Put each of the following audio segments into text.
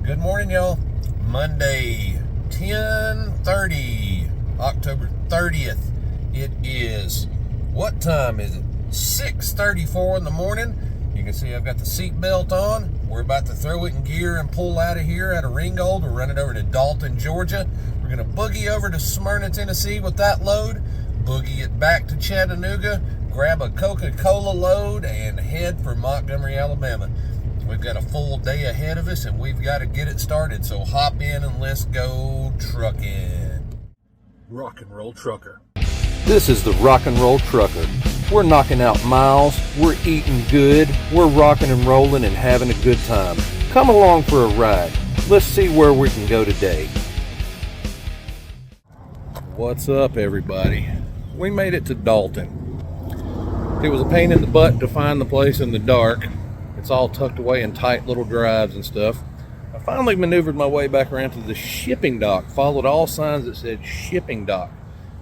Good morning, y'all. Monday, 10:30, October 30th. It is, what time is it? 6:34 in the morning. You can see I've got the seat belt on. We're about to throw it in gear and pull out of here out of Ringgold. We're running over to Dalton, Georgia. We're going to boogie over to Smyrna, Tennessee with that load, boogie it back to Chattanooga, grab a Coca-Cola load, and head for Montgomery, Alabama. We've got a full day ahead of us, and we've got to get it started. So hop in and let's go trucking. Rock and Roll Trucker. This is the Rock and Roll Trucker. We're knocking out miles, we're eating good, we're rocking and rolling and having a good time. Come along for a ride. Let's see where we can go today. What's up, everybody? We made it to Dalton. It was a pain in the butt to find the place in the dark. It's all tucked away in tight little drives and stuff. I finally maneuvered my way back around to the shipping dock, followed all signs that said shipping dock.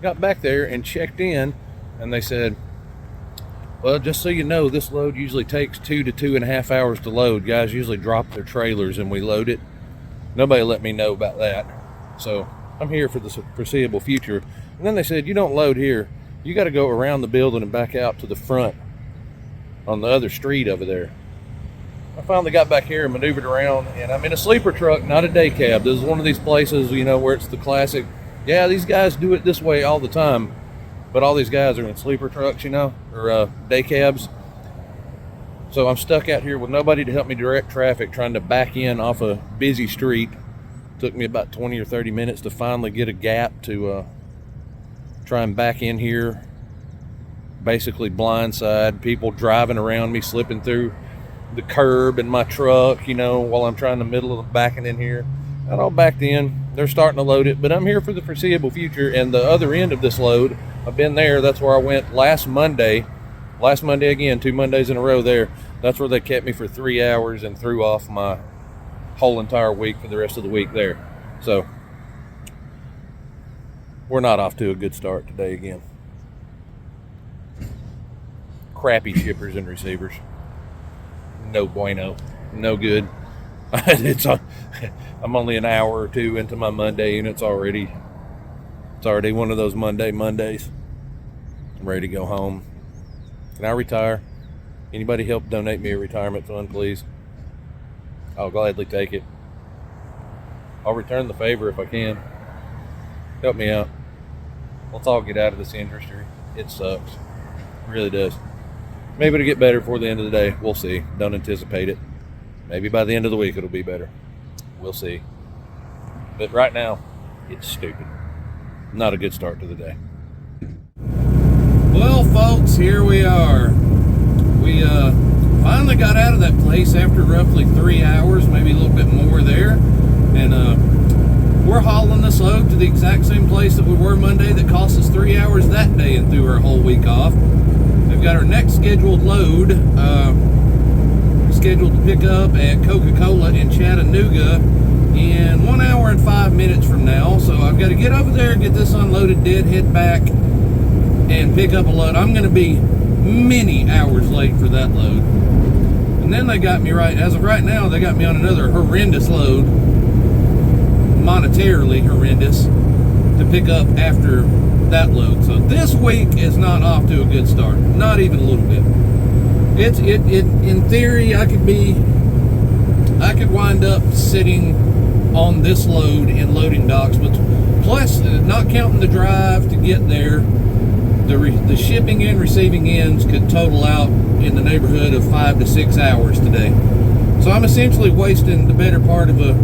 Got back there and checked in, and they said, well, just so you know, this load usually takes 2 to 2.5 hours to load. Guys usually drop their trailers and we load it. Nobody let me know about that. So I'm here for the foreseeable future. And then they said, you don't load here. You got to go around the building and back out to the front on the other street over there. I finally got back here and maneuvered around, and I'm in a sleeper truck, not a day cab. This is one of these places, you know, where it's the classic, yeah, these guys do it this way all the time, but all these guys are in sleeper trucks, you know, or day cabs. So I'm stuck out here with nobody to help me direct traffic, trying to back in off a busy street. Took me about 20 or 30 minutes to finally get a gap to try and back in here. Basically blindside, people driving around me, slipping through the curb in my truck, you know, while I'm trying to middle of backing in here. Got all backed in. They're starting to load it, but I'm here for the foreseeable future. And the other end of this load, I've been there. That's where I went last Monday again, 2 Mondays in a row there. That's where they kept me for 3 hours and threw off my whole entire week for the rest of the week there. So we're not off to a good start today again. Crappy shippers and receivers. No bueno, no good. I'm only an hour or two into my Monday, and it's already one of those Mondays. I'm ready to go home. Can I retire? Anybody help donate me a retirement fund, please? I'll gladly take it. I'll return the favor if I can. Help me out. Let's all get out of this industry. It sucks. It really does. Maybe it'll get better before the end of the day. We'll see. Don't anticipate it. Maybe by the end of the week it'll be better. We'll see. But right now, it's stupid. Not a good start to the day. Well, folks, here we are. We finally got out of that place after roughly 3 hours, maybe a little bit more there. And we're hauling this load to the exact same place that we were Monday that cost us 3 hours that day and threw our whole week off. We've got our next scheduled load scheduled to pick up at Coca-Cola in Chattanooga in 1 hour and 5 minutes from now. So I've got to get over there, get this unloaded, head back, and pick up a load. I'm going to be many hours late for that load. And then they got me as of right now, they got me on another horrendous load, monetarily horrendous, to pick up after that load. So this week is not off to a good start, not even a little bit. In theory, I could wind up sitting on this load in loading docks, but plus not counting the drive to get there, the shipping and receiving ends could total out in the neighborhood of 5 to 6 hours today. So I'm essentially wasting the better part of a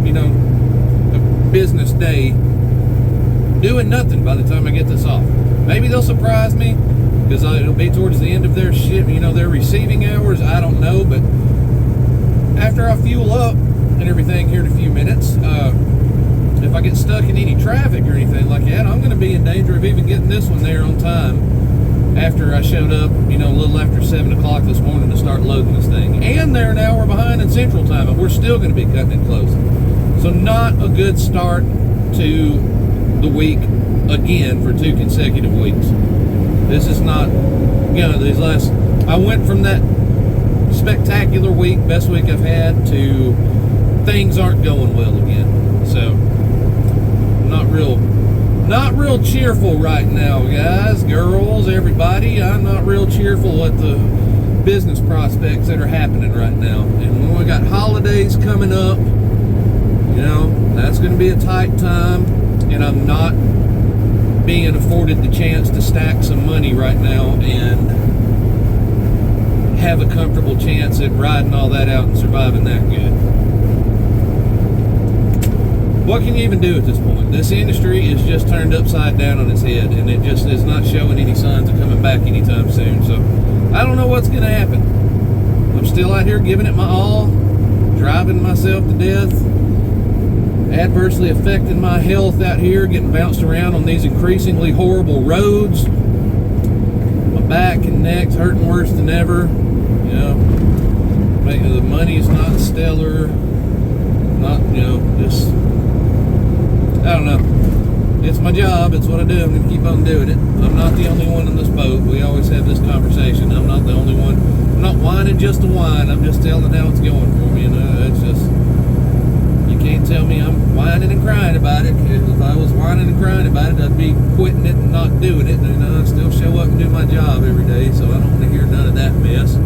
business day doing nothing by the time I get this off. Maybe they'll surprise me because it'll be towards the end of their their receiving hours. I don't know, but after I fuel up and everything here in a few minutes, if I get stuck in any traffic or anything like that, I'm going to be in danger of even getting this one there on time after I showed up, a little after 7 o'clock this morning to start loading this thing. And they're an hour behind in Central Time, and we're still going to be cutting it close. So not a good start to the week again for 2 consecutive weeks. This is not, I went from that spectacular week, best week I've had, to things aren't going well again. So not real cheerful right now, guys, girls, everybody. I'm not real cheerful at the business prospects that are happening right now. And when we got holidays coming up, you know, that's going to be a tight time, and I'm not being afforded the chance to stack some money right now and have a comfortable chance at riding all that out and surviving that good. What can you even do at this point? This industry is just turned upside down on its head, and it just is not showing any signs of coming back anytime soon. So I don't know what's going to happen. I'm still out here giving it my all, driving myself to death, adversely affecting my health out here, getting bounced around on these increasingly horrible roads. My back and neck's hurting worse than ever. You know, the money's not stellar. Not, you know, just, I don't know. It's my job. It's what I do. I'm going to keep on doing it. I'm not the only one in this boat. We always have this conversation. I'm not the only one. I'm not whining just to whine. I'm just telling how it's going for me. You know, it's just, you can't tell me I'm whining and crying about it. If I was whining and crying about it, I'd be quitting it and not doing it. You know, I still show up and do my job every day, so I don't want to hear none of that mess.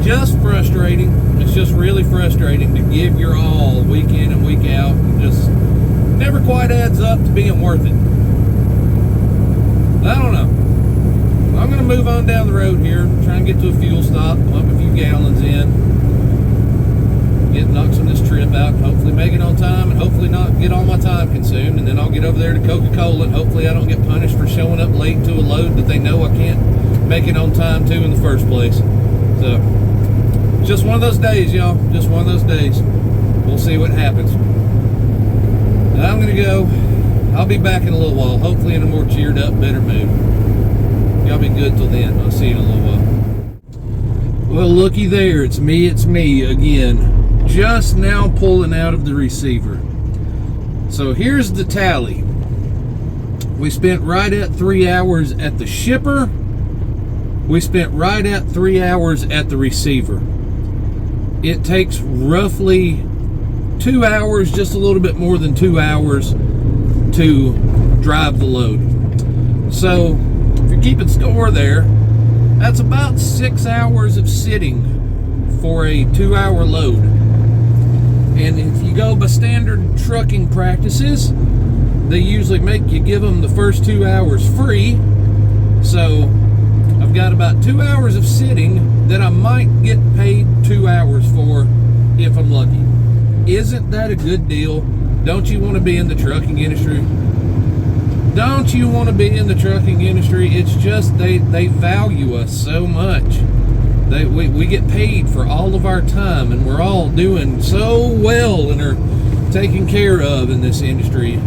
Just frustrating. It's just really frustrating to give your all week in and week out, and just never quite adds up to being worth it. I don't know. I'm going to move on down the road here, try and get to a fuel stop, pump a few gallons in, knock some of this trip out, and hopefully make it on time, and hopefully not get all my time consumed, and then I'll get over there to Coca-Cola, and hopefully I don't get punished for showing up late to a load that they know I can't make it on time to in the first place. So, just one of those days, y'all. Just one of those days. We'll see what happens. And I'm going to go. I'll be back in a little while, hopefully in a more cheered up, better mood. Y'all be good till then. I'll see you in a little while. Well, looky there. It's me again. Just now pulling out of the receiver. So here's the tally. We spent right at 3 hours at the shipper. We spent right at 3 hours at the receiver. It takes roughly 2 hours, just a little bit more than 2 hours, to drive the load. So if you're keeping score there, that's about 6 hours of sitting for a 2 hour load. And if you go by standard trucking practices, they usually make you give them the first 2 hours free. So I've got about 2 hours of sitting that I might get paid 2 hours for if I'm lucky. Isn't that a good deal? Don't you want to be in the trucking industry? Don't you want to be in the trucking industry? It's just they value us so much. We get paid for all of our time, and we're all doing so well and are taken care of in this industry.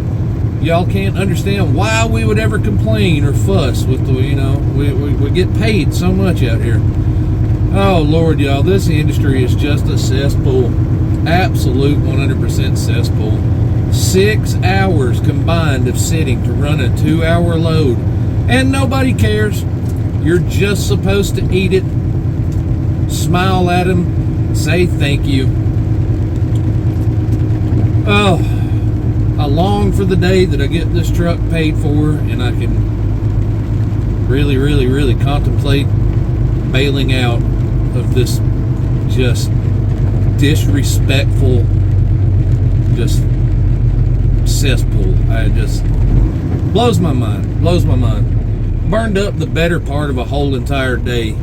Y'all can't understand why we would ever complain or fuss with the, you know, we get paid so much out here. Oh Lord, y'all, this industry is just a cesspool. Absolute 100% cesspool. 6 hours combined of sitting to run a 2 hour load, and nobody cares. You're just supposed to eat it, smile at them, say thank you. Oh, I long for the day that I get this truck paid for and I can really, really, really contemplate bailing out of this just disrespectful, just cesspool. I just blows my mind. Burned up the better part of a whole entire day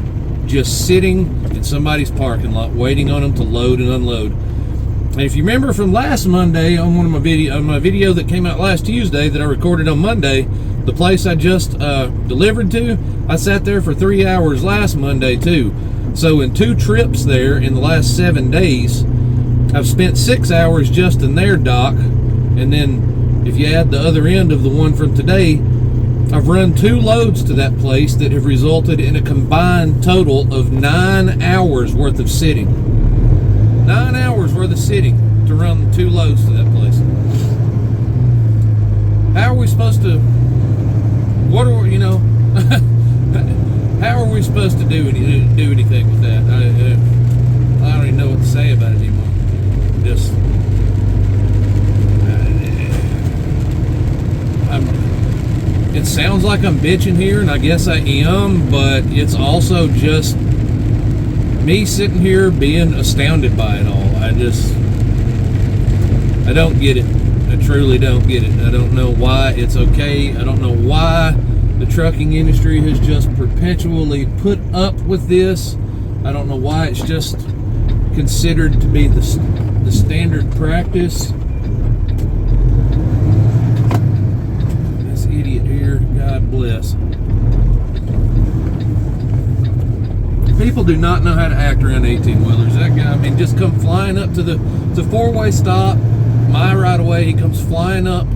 just sitting in somebody's parking lot waiting on them to load and unload. And if you remember from last Monday on my video that came out last Tuesday that I recorded on Monday, the place I just delivered to, I sat there for 3 hours last Monday too. So in 2 trips there in the last 7 days, I've spent 6 hours just in their dock, and then if you add the other end of the one from today, I've run 2 loads to that place that have resulted in a combined total of 9 hours worth of sitting. 9 hours worth of sitting to run 2 loads to that place. How are we supposed to, what are we, you know, how are we supposed to do anything with that? I don't even know what to say about it anymore. Just it sounds like I'm bitching here, and I guess I am, but it's also just me sitting here being astounded by it all. I don't get it. I truly don't get it. I don't know why it's okay. I don't know why the trucking industry has just perpetually put up with this. I don't know why it's just considered to be the standard practice. This idiot here, God bless. People do not know how to act around 18-wheelers. That guy, I mean, just come flying up to it's a four-way stop, my right of way. He comes flying up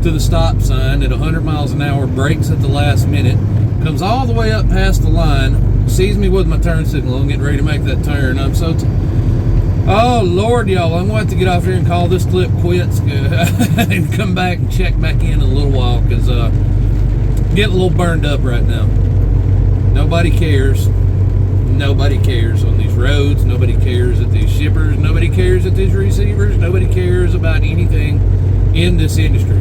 to the stop sign at 100 miles an hour, brakes at the last minute, comes all the way up past the line, sees me with my turn signal. I'm getting ready to make that turn. I'm so oh Lord, y'all, I'm going to have to get off here and call this clip quits and come back and check back in a little while, because getting a little burned up right now. Nobody cares. Nobody cares on these roads. Nobody cares at these shippers. Nobody cares at these receivers. Nobody cares about anything in this industry.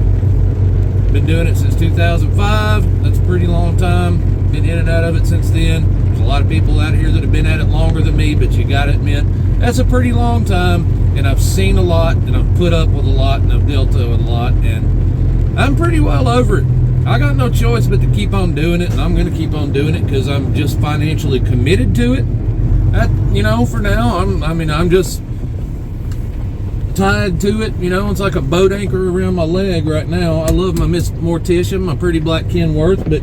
Been doing it since 2005. That's a pretty long time. Been in and out of it since then. There's a lot of people out here that have been at it longer than me, but you gotta admit, that's a pretty long time, and I've seen a lot, and I've put up with a lot, and I've dealt with a lot, and I'm pretty well over it. I got no choice but to keep on doing it, and I'm going to keep on doing it because I'm just financially committed to it. For now, I'm just tied to it. It's like a boat anchor around my leg right now. I love my Miss Mortician, my pretty black Kenworth, but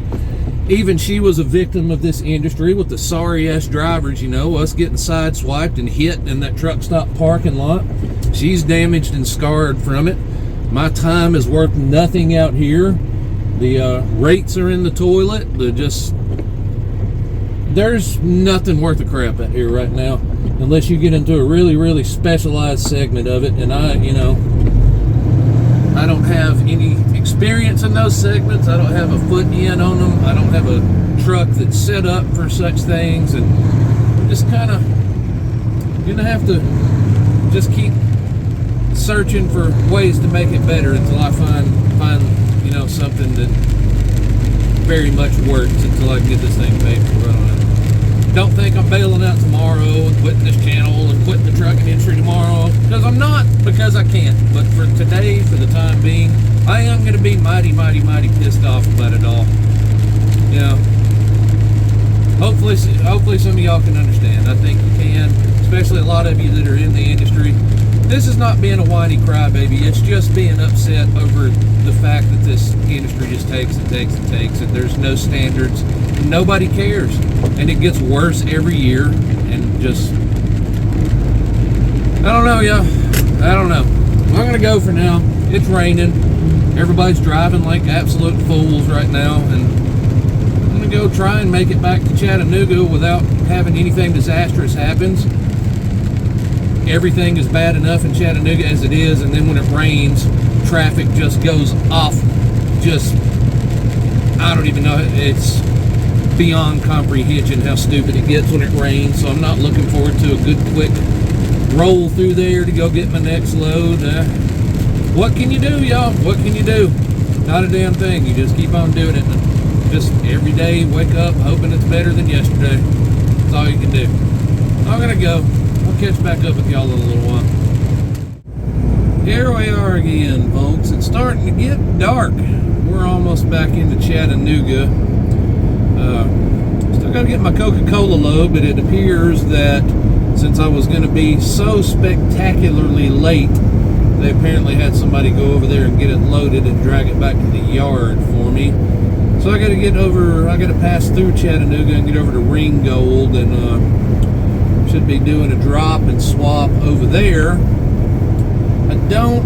even she was a victim of this industry with the sorry-ass drivers, us getting sideswiped and hit in that truck stop parking lot. She's damaged and scarred from it. My time is worth nothing out here. The rates are in the toilet. There's nothing worth a crap out here right now, unless you get into a really, really specialized segment of it. And I don't have any experience in those segments. I don't have a foot in on them. I don't have a truck that's set up for such things, and just kind of gonna have to just keep searching for ways to make it better until I find something that very much works, until I can get this thing paid for. Don't think I'm bailing out tomorrow and quitting this channel and quitting the trucking industry tomorrow, because I'm not, because I can't. But for today, for the time being, I am going to be mighty, mighty, mighty pissed off about it all. Hopefully some of y'all can understand. I think you can, especially a lot of you that are in the industry. This is not being a whiny crybaby. It's just being upset over the fact that this industry just takes and takes and takes, and there's no standards. And nobody cares, and it gets worse every year. And just, I don't know, y'all. I don't know. I'm gonna go for now. It's raining. Everybody's driving like absolute fools right now, and I'm gonna go try and make it back to Chattanooga without having anything disastrous happens. Everything is bad enough in Chattanooga as it is, and then when it rains, traffic just goes off. I don't even know. It's beyond comprehension how stupid it gets when it rains. So I'm not looking forward to a good quick roll through there to go get my next load. What can you do, y'all? What can you do? Not a damn thing. You just keep on doing it. Just every day wake up hoping it's better than yesterday. That's all you can do. I'm gonna go. I'll catch back up with y'all in a little while. Here we are again, folks. It's starting to get dark. We're almost back into Chattanooga. Still got to get my Coca-Cola load, but it appears that since I was going to be so spectacularly late, they apparently had somebody go over there and get it loaded and drag it back to the yard for me. So I got to pass through Chattanooga and get over to Ringgold, and should be doing a drop and swap over there. I don't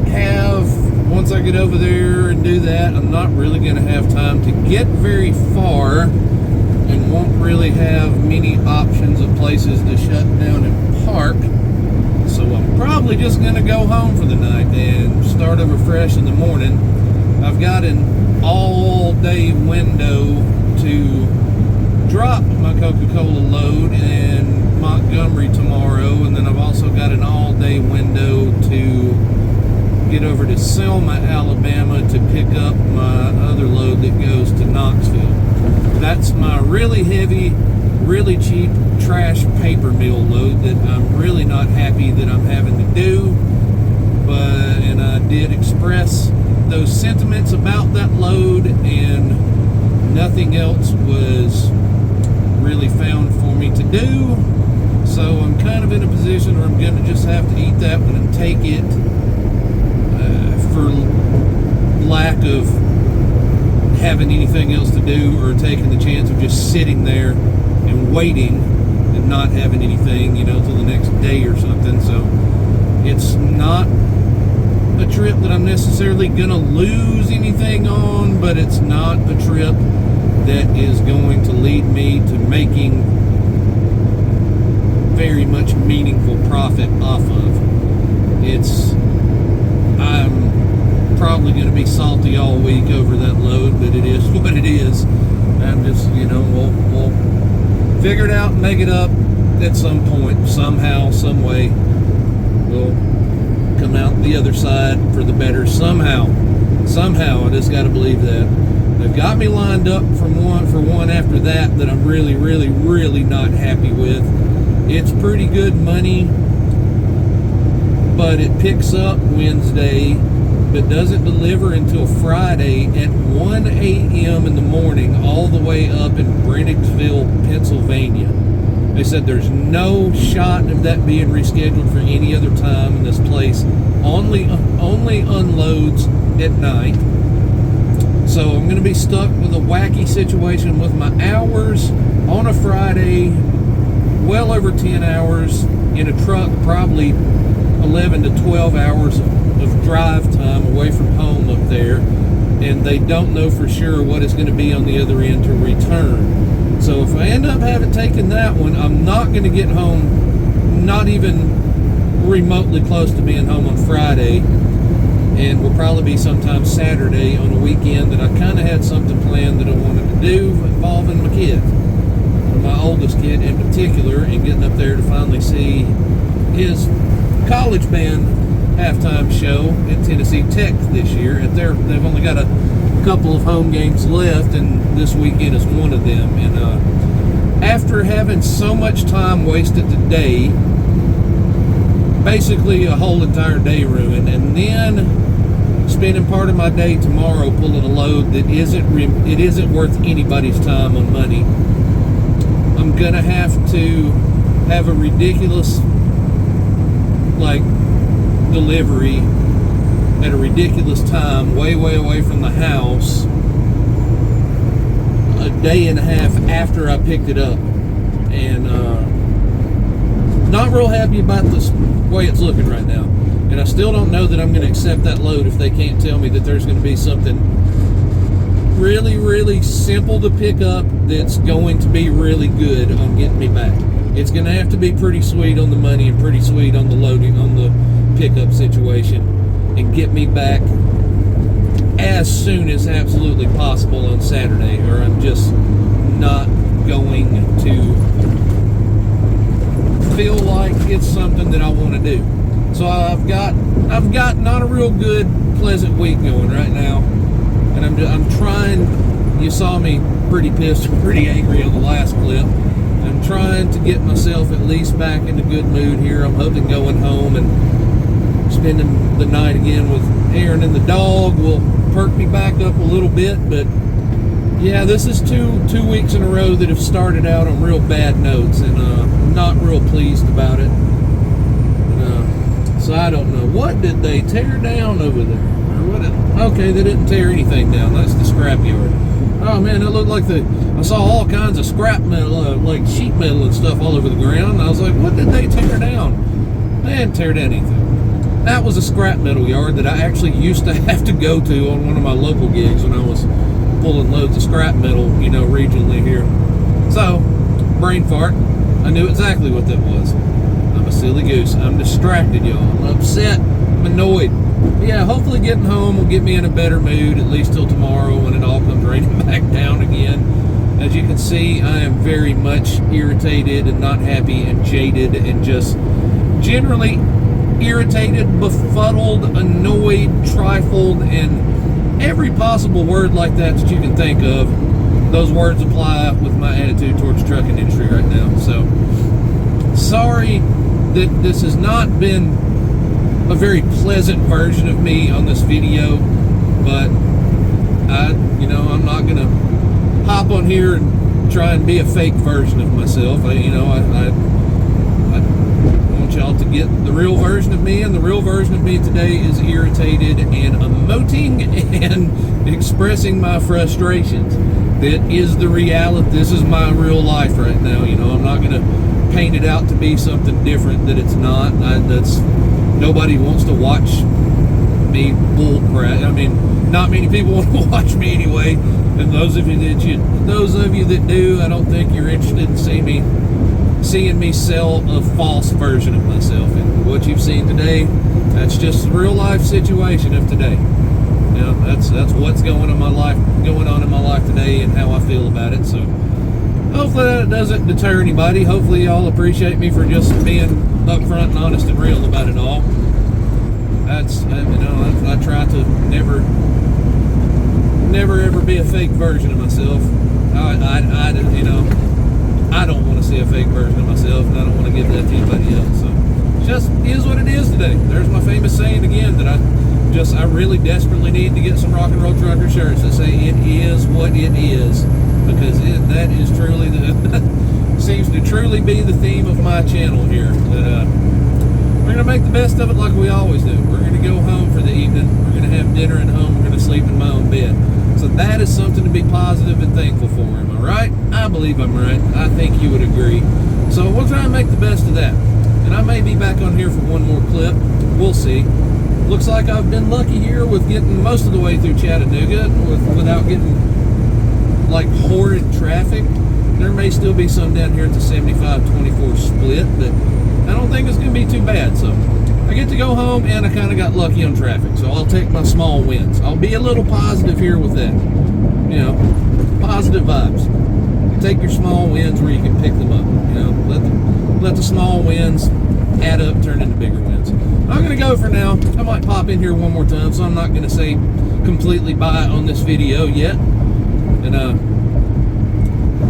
have, once I get over there and do that, I'm not really going to have time to get very far, and won't really have many options of places to shut down and park. So I'm probably just going to go home for the night and start over fresh in the morning. I've got an all-day window to drop my Coca-Cola load in Montgomery tomorrow, and then I've also got an all-day window to get over to Selma, Alabama to pick up my other load that goes to Knoxville. That's my really heavy, really cheap trash paper mill load that I'm really not happy that I'm having to do. And I did express those sentiments about that load, and nothing else was really found for me to do. So I'm kind of in a position where I'm going to just have to eat that one and take it for lack of having anything else to do, or taking the chance of just sitting there and waiting and not having anything, till the next day or something. So it's not a trip that I'm necessarily going to lose anything on, but it's not a trip that is going to lead me to making very much meaningful profit off of. I'm probably going to be salty all week over that load, but it is what it is. I'm just, we'll figure it out and make it up at some point, somehow, some way. We'll come out the other side for the better somehow. I just got to believe that. They've got me lined up for one after that I'm really, really, really not happy with. It's pretty good money, but it picks up Wednesday, but doesn't deliver until Friday at 1 a.m. in the morning, all the way up in Brennicksville, Pennsylvania. They said there's no shot of that being rescheduled for any other time, and this place only unloads at night. So I'm going to be stuck with a wacky situation with my hours on a Friday, well over 10 hours in a truck, probably 11 to 12 hours of drive time away from home up there, and they don't know for sure what is going to be on the other end to return. So if I end up having taken that one, I'm not going to get home, not even remotely close to being home on Friday, and will probably be sometime Saturday on a weekend that I kind of had something planned that I wanted to do involving my kids, my oldest kid in particular, and getting up there to finally see his college band halftime show at Tennessee Tech this year. They've only got a couple of home games left, and this weekend is one of them. And after having so much time wasted today, basically a whole entire day ruined, and then spending part of my day tomorrow pulling a load that isn't worth anybody's time on money, I'm gonna have to have a ridiculous delivery at a ridiculous time, way away from the house, a day and a half after I picked it up, and not real happy about the way it's looking right now. And I still don't know that I'm going to accept that load if they can't tell me that there's going to be something really, really simple to pick up that's going to be really good on getting me back. It's going to have to be pretty sweet on the money and pretty sweet on the loading, on the pickup situation, and get me back as soon as absolutely possible on Saturday, or I'm just not going to feel like it's something that I want to do. So I've got not a real good, pleasant week going right now, and I'm trying. You saw me pretty pissed, pretty angry on the last clip. I'm trying to get myself at least back in a good mood here. I'm hoping going home and spending the night again with Aaron and the dog will perk me back up a little bit. But yeah, this is two weeks in a row that have started out on real bad notes, and I'm not real pleased about it. So I don't know, what did they tear down over there? Okay, they didn't tear anything down. That's the scrap yard. Oh man, it looked like I saw all kinds of scrap metal, like sheet metal and stuff all over the ground. I was like, what did they tear down? They didn't tear down anything. That was a scrap metal yard that I actually used to have to go to on one of my local gigs when I was pulling loads of scrap metal, regionally here. So, brain fart. I knew exactly what that was. I'm a silly goose. I'm distracted, y'all. I'm upset. I'm annoyed. But yeah, hopefully getting home will get me in a better mood, at least till tomorrow when it all comes raining back down again. As you can see, I am very much irritated and not happy and jaded and just generally irritated, befuddled, annoyed, trifled, and every possible word like that you can think of. Those words apply with my attitude towards the trucking industry right now. So, sorry that this has not been a very pleasant version of me on this video, but I'm not gonna hop on here and try and be a fake version of myself. I want y'all to get the real version of me, and the real version of me today is irritated and emoting and expressing my frustrations. That is the reality. This is my real life right now. I'm not gonna paint it out to be something different that it's not. Nobody wants to watch me bull crap. I mean, not many people want to watch me anyway. And those of you that do, I don't think you're interested in seeing me sell a false version of myself. And what you've seen today, that's just the real life situation of today. That's what's going on in my life today, and how I feel about it. So hopefully that doesn't deter anybody. Hopefully y'all appreciate me for just being upfront and honest and real about it all. I try to never ever be a fake version of myself. I don't want to see a fake version of myself, and I don't want to give that to anybody else. So it just is what it is today. There's my famous saying again, that I really desperately need to get some Rock and Roll Trucker shirts that say "It is what it is," because that is truly seems to truly be the theme of my channel here. That we're gonna make the best of it like we always do. We're gonna go home for the evening. We're gonna have dinner at home. We're gonna sleep in my own bed. So that is something to be positive and thankful for. Am I right? I believe I'm right. I think you would agree. So we'll try and make the best of that. And I may be back on here for one more clip. We'll see. Looks like I've been lucky here with getting most of the way through Chattanooga without getting like horrid traffic. There may still be some down here at the 75-24 split, but I don't think it's going to be too bad. So I get to go home, and I kind of got lucky on traffic. So I'll take my small wins. I'll be a little positive here with that. Positive vibes. You take your small wins where you can pick them up. Let the small wins add up, turn into bigger wins. I'm going to go for now. I might pop in here one more time, so I'm not going to say completely bye on this video yet. And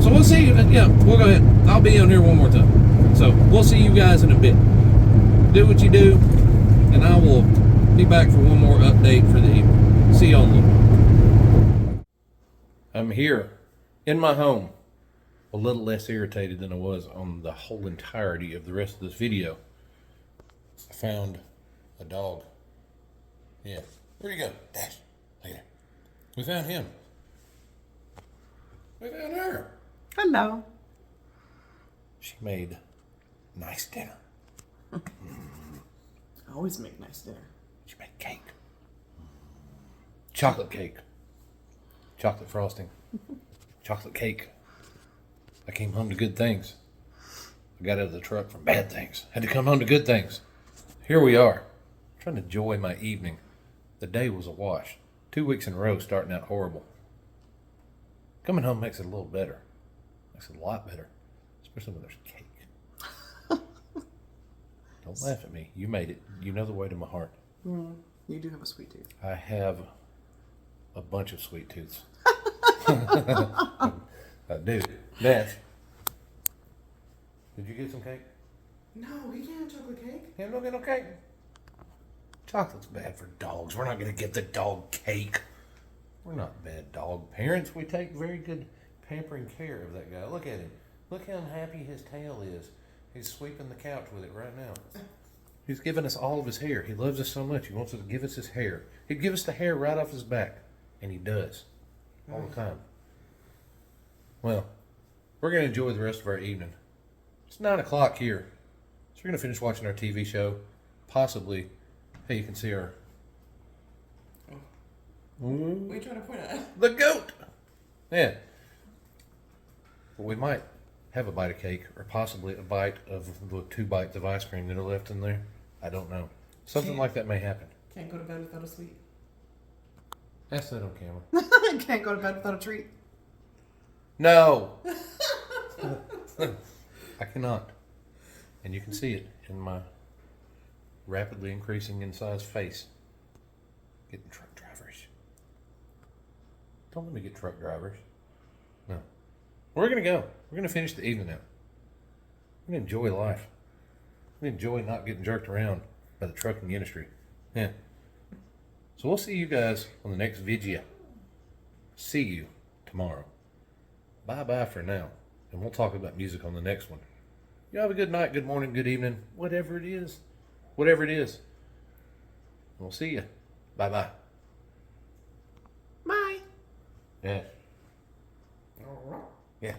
so we'll see. Yeah, we'll go ahead. I'll be on here one more time. So we'll see you guys in a bit. Do what you do, and I will be back for one more update for the evening. See y'all in a little. I'm here in my home, a little less irritated than I was on the whole entirety of the rest of this video. I found a dog. Yeah. Where'd he go? Dash. Look at her. We found him. We found her. Hello. She made nice dinner. I always make nice dinner. She made cake. Chocolate cake. Chocolate frosting. Chocolate cake. I came home to good things. I got out of the truck from bad things. Had to come home to good things. Here we are. Trying to enjoy my evening. The day was a wash. 2 weeks in a row starting out horrible. Coming home makes it a little better. Makes it a lot better. Especially when there's cake. Don't laugh at me. You made it. You know the way to my heart. You do have a sweet tooth. I have a bunch of sweet tooths. I do. Beth, did you get some cake? No, we can't have chocolate cake. Yeah, don't get no cake. Chocolate's bad for dogs. We're not going to get the dog cake. We're not bad dog parents. We take very good pampering care of that guy. Look at him. Look how happy his tail is. He's sweeping the couch with it right now. He's giving us all of his hair. He loves us so much. He wants us to give us his hair. He'd give us the hair right off his back. And he does. All the time. Well, we're going to enjoy the rest of our evening. It's 9 o'clock here. So we're going to finish watching our TV show. Possibly. Hey, you can see our... What are you trying to point at? The goat! Yeah. Well, we might have a bite of cake, or possibly a bite of the 2 bites of ice cream that are left in there. I don't know. Something like that may happen. Can't go to bed without a sweet. Ask that on camera. Can't go to bed without a treat. No! I cannot. And you can see it in my rapidly increasing in size face. Getting truck drivers. Don't let me get truck drivers. No. We're gonna go. We're gonna finish the evening out. We're gonna enjoy life. We enjoy not getting jerked around by the trucking industry. Yeah. So we'll see you guys on the next video. See you tomorrow. Bye-bye for now. And we'll talk about music on the next one. You have a good night, good morning, good evening, whatever it is. Whatever it is. We'll see you. Bye-bye. Bye. Yeah. Yeah.